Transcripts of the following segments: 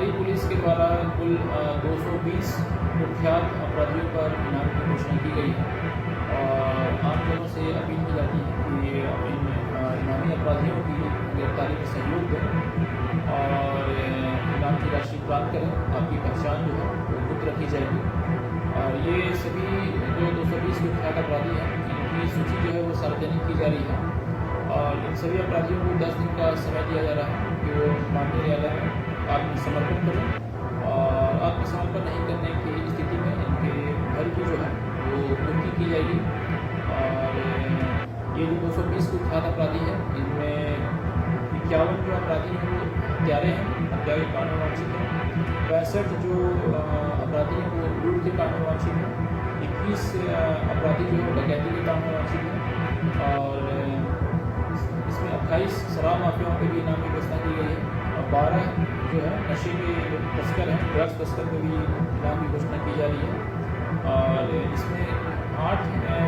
Motihari police के द्वारा कुल 220 कुख्यात अपराधियों पर इनाम की घोषणा की गई है और आम जनों से अपील की जाती है कि इन इनामी अपराधियों की गिरफ्तारी में सहयोग दें और इनाम की राशि प्राप्त करें। आपकी पहचान जो है वो गुप्त रखी जाएगी और ये सभी जो 220 कुख्यात अपराधी हैं इनकी सूची जो है वो सार्वजनिक की जा रही है और इन सभी अपराधियों को 10 दिन का समय दिया जा रहा है कि वो माननीय न्यायालय में आत्मसमर्पण करें और आत्मसमर्पण नहीं करने की स्थिति में इनके घर की जो है वो कुर्की की जाएगी। और ये जो 220 कुख्यात अपराधी हैं इनमें 51 जो अपराधी हैं वो हत्यारे हैं, हत्या के कानून वांछित हैं, 65 जो अपराधी हैं वो लूट के कानून वांछित हैं, 21 अपराधी जो है डकैती के कानून वांछित हैं और इसमें 28 शराब माफियाओं के भी इनाम की घोषणा की गई है और 12 जो है नशे के तस्कर हैं, ड्रग्स तस्कर में भी इनाम की घोषणा की जा रही है और इसमें 8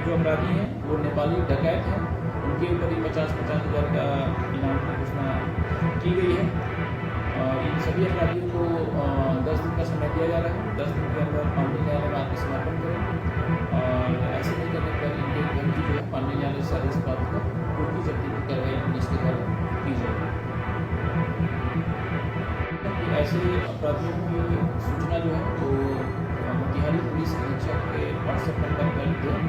जो अपराधी हैं वो नेपाली डकैत हैं, उनके ऊपर ही 50-50 हज़ार का इनाम की घोषणा की गई है और इन सभी अपराधियों को 10 दिन का समय दिया जा रहा है। 10 दिन के अंदर माननीय न्यायालय में आत्मसमर्पण करें और ऐसे नहीं करने पर इनके घर की जो है माननीय न्यायालय से आदेश प्राप्त कर कुर्की जब्ती की कार्रवाई पुलिस के द्वारा की जाएगी। ऐसे अपराधियों की सूचना जो है तो मोतिहारी पुलिस अधीक्षक के व्हाट्सएप नंबर पर दें।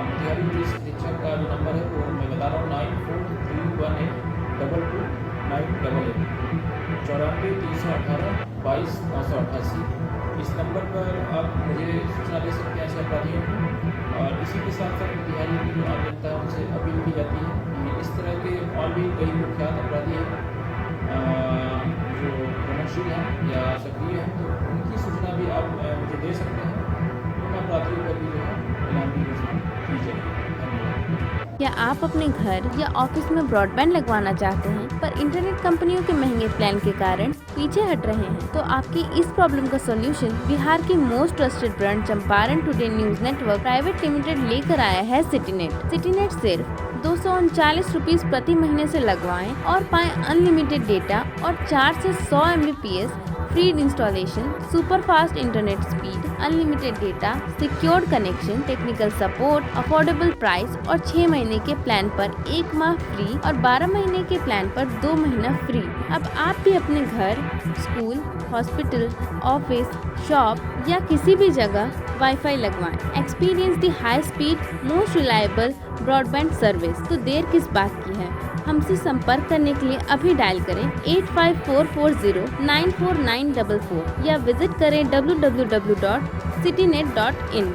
मोतिहारी पुलिस अधीक्षक का जो नंबर है वो मैं बता रहा हूँ 9431822988 94 318 22 988। इस नंबर पर आप मुझे सूचना दे सकते हैं ऐसे अपराधियों को और इसी के साथ साथ मोतिहारी की जो आम जनता है उनसे अपील की जाती है कि इस तरह के और भी कई कुख्यात अपराधी हैं जो प्रगतिशील हैं या सक्रिय हैं तो उनकी सूचना भी आप मुझे दे सकते हैं। उन अपराधियों पर भी जो है इनाम की घोषणा की जाएगी। क्या आप अपने घर या ऑफिस में ब्रॉडबैंड लगवाना चाहते हैं पर इंटरनेट कंपनियों के महंगे प्लान के कारण पीछे हट रहे हैं? तो आपकी इस प्रॉब्लम का सॉल्यूशन बिहार की most trusted brand Champaran today news network private limited लेकर आया है सिटीनेट। सिटीनेट सिर्फ 239 रुपीज प्रति महीने से लगवाएं और पाएं अनलिमिटेड डेटा और 4 से 100 Mbps free installation, super fast internet speed, unlimited data, secured connection, technical support, affordable price और 6 महीने के प्लान पर 1 माह फ्री और 12 महीने के प्लान पर 2 महीना फ्री। अब आप भी अपने घर, स्कूल, हॉस्पिटल, ऑफिस, शॉप या किसी भी जगह वाईफाई लगवाएं। Experience the high speed most reliable broadband service. तो देर किस बात की है? हमसे संपर्क करने के लिए अभी डायल करें 8544094944 या विजिट करें www.citynet.in।